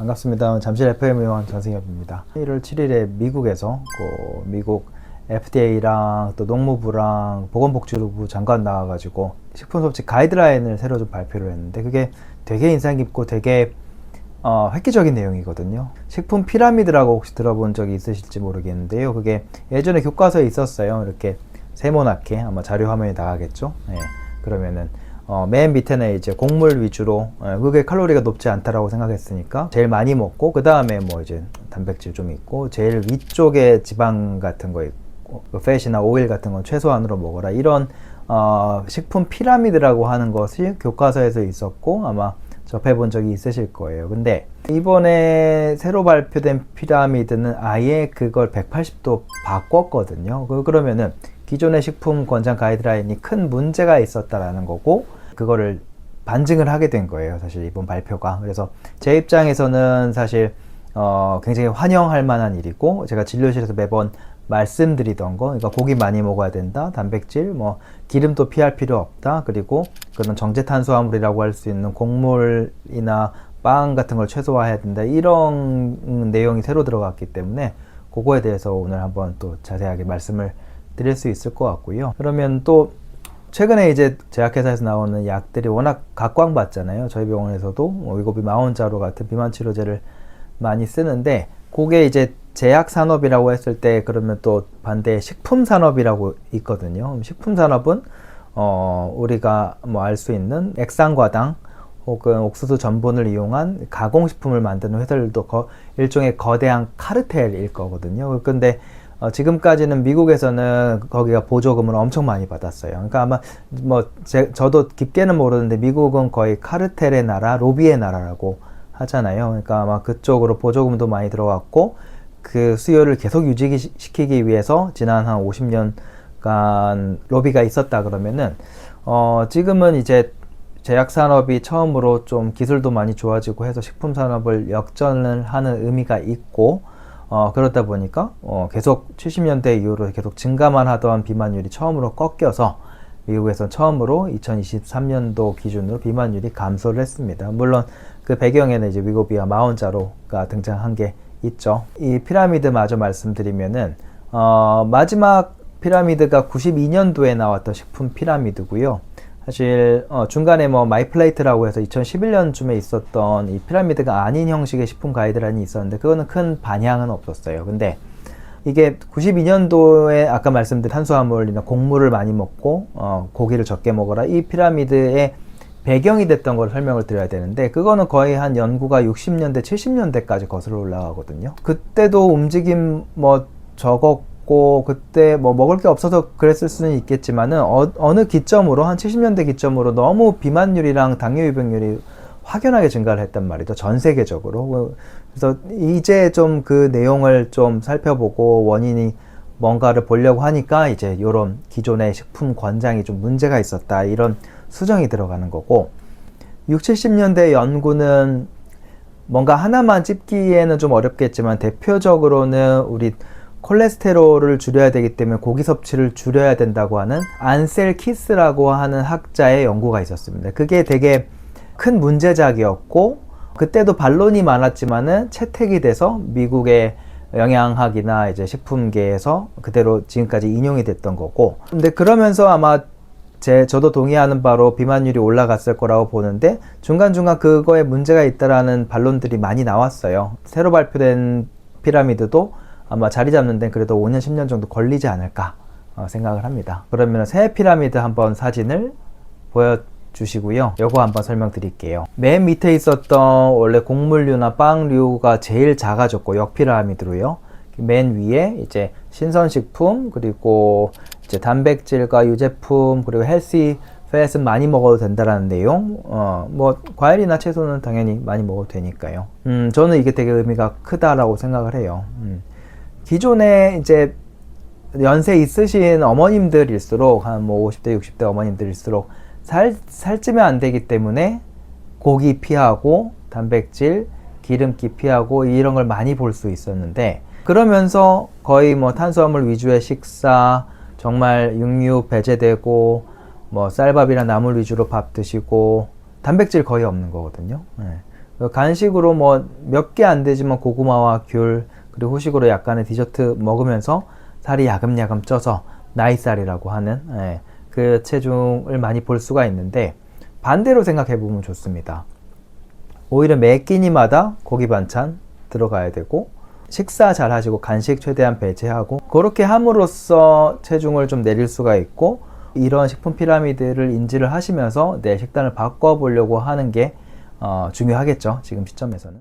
반갑습니다. 잠실 FM 요원 전승엽입니다. 1월 7일에 미국에서 미국 FDA랑 또 농무부랑 보건복지부 장관 나와가지고 식품섭취 가이드라인을 새로 좀 발표를 했는데 그게 되게 인상 깊고 되게 획기적인 내용이거든요. 식품 피라미드라고 혹시 들어본 적이 있으실지 모르겠는데요. 그게 예전에 교과서에 있었어요. 이렇게 세모나게 아마 자료 화면에 나가겠죠. 네. 그러면은 맨 밑에는 이제 곡물 위주로 그게 칼로리가 높지 않다라고 생각했으니까 제일 많이 먹고 그 다음에 뭐 이제 단백질 좀 있고 제일 위쪽에 지방 같은 거 있고 팻이나 오일 같은 건 최소한으로 먹어라 이런 식품 피라미드라고 하는 것이 교과서에서 있었고 아마 접해본 적이 있으실 거예요. 근데 이번에 새로 발표된 피라미드는 아예 그걸 180도 바꿨거든요. 그러면은 기존의 식품 권장 가이드라인이 큰 문제가 있었다라는 거고 그거를 반증을 하게 된 거예요. 사실 이번 발표가. 그래서 제 입장에서는 사실 굉장히 환영할 만한 일이고 제가 진료실에서 매번 말씀드리던 거, 그러니까 고기 많이 먹어야 된다, 단백질, 뭐 기름도 피할 필요 없다, 그리고 그런 정제 탄수화물이라고 할 수 있는 곡물이나 빵 같은 걸 최소화해야 된다, 이런 내용이 새로 들어갔기 때문에 그거에 대해서 오늘 한번 또 자세하게 말씀을 드릴 수 있을 것 같고요. 그러면 또 최근에 이제 제약회사에서 나오는 약들이 워낙 각광받잖아요. 저희 병원에서도 위고비 마원자로 같은 비만 치료제를 많이 쓰는데 그게 이제 제약 산업이라고 했을 때 그러면 또 반대에 식품 산업이라고 있거든요. 식품 산업은 우리가 뭐 알 수 있는 액상과당 혹은 옥수수 전분을 이용한 가공식품을 만드는 회사들도 일종의 거대한 카르텔일 거거든요. 근데 지금까지는 미국에서는 거기가 보조금을 엄청 많이 받았어요. 그러니까 아마 저도 깊게는 모르는데 미국은 거의 카르텔의 나라, 로비의 나라라고 하잖아요. 그러니까 아마 그쪽으로 보조금도 많이 들어왔고 그 수요를 계속 유지시키기 위해서 지난 한 50년간 로비가 있었다 그러면은 지금은 이제 제약 산업이 처음으로 좀 기술도 많이 좋아지고 해서 식품 산업을 역전을 하는 의미가 있고 그러다 보니까 계속 70년대 이후로 계속 증가만 하던 비만율이 처음으로 꺾여서 미국에서 처음으로 2023년도 기준으로 비만율이 감소를 했습니다. 물론 그 배경에는 이제 위고비와 마원자로가 등장한 게 있죠. 이 피라미드 마저 말씀드리면은 마지막 피라미드가 92년도에 나왔던 식품 피라미드고요. 사실 중간에 뭐 마이플레이트라고 해서 2011년쯤에 있었던 이 피라미드가 아닌 형식의 식품 가이드라인이 있었는데 그거는 큰 반향은 없었어요. 근데 이게 92년도에 아까 말씀드린 탄수화물이나 곡물을 많이 먹고 고기를 적게 먹어라, 이 피라미드의 배경이 됐던 걸 설명을 드려야 되는데 그거는 거의 한 연구가 60년대 70년대까지 거슬러 올라가거든요. 그때도 움직임 뭐 적었고 그때 뭐 먹을 게 없어서 그랬을 수는 있겠지만은 어느 기점으로 한 70년대 기점으로 너무 비만율이랑 당뇨 유병률이 확연하게 증가를 했단 말이죠. 전 세계적으로. 그래서 이제 좀 그 내용을 좀 살펴보고 원인이 뭔가를 보려고 하니까 이제 이런 기존의 식품 권장이 좀 문제가 있었다, 이런 수정이 들어가는 거고, 60, 70년대 연구는 뭔가 하나만 찝기에는 좀 어렵겠지만 대표적으로는 우리 콜레스테롤을 줄여야 되기 때문에 고기 섭취를 줄여야 된다고 하는 안셀 키스라고 하는 학자의 연구가 있었습니다. 그게 되게 큰 문제작이었고 그때도 반론이 많았지만은 채택이 돼서 미국의 영양학이나 이제 식품계에서 그대로 지금까지 인용이 됐던 거고, 근데 그러면서 아마 저도 동의하는 바로 비만율이 올라갔을 거라고 보는데 중간중간 그거에 문제가 있다라는 반론들이 많이 나왔어요. 새로 발표된 피라미드도 아마 자리 잡는 데는 그래도 5년, 10년 정도 걸리지 않을까 생각을 합니다. 그러면 새 피라미드 한번 사진을 보여주시고요. 요거 한번 설명드릴게요. 맨 밑에 있었던 원래 곡물류나 빵류가 제일 작아졌고 역피라미드로요. 맨 위에 이제 신선식품, 그리고 이제 단백질과 유제품, 그리고 헬시 팻은 많이 먹어도 된다라는 내용. 뭐 과일이나 채소는 당연히 많이 먹어도 되니까요. 저는 이게 되게 의미가 크다라고 생각을 해요. 기존에 이제 연세 있으신 어머님들일수록 한 뭐 50대 60대 어머님들일수록 살찌면 안 되기 때문에 고기 피하고 단백질, 기름기 피하고 이런 걸 많이 볼 수 있었는데 그러면서 거의 뭐 탄수화물 위주의 식사, 정말 육류 배제되고 뭐 쌀밥이나 나물 위주로 밥 드시고 단백질 거의 없는 거거든요. 간식으로 뭐 몇 개 안 되지만 고구마와 귤, 그리고 후식으로 약간의 디저트 먹으면서 살이 야금야금 쪄서 나이살이라고 하는 그 체중을 많이 볼 수가 있는데, 반대로 생각해 보면 좋습니다. 오히려 매 끼니마다 고기 반찬 들어가야 되고, 식사 잘 하시고 간식 최대한 배제하고, 그렇게 함으로써 체중을 좀 내릴 수가 있고, 이런 식품 피라미드를 인지를 하시면서 내 식단을 바꿔보려고 하는 게 중요하겠죠, 지금 시점에서는.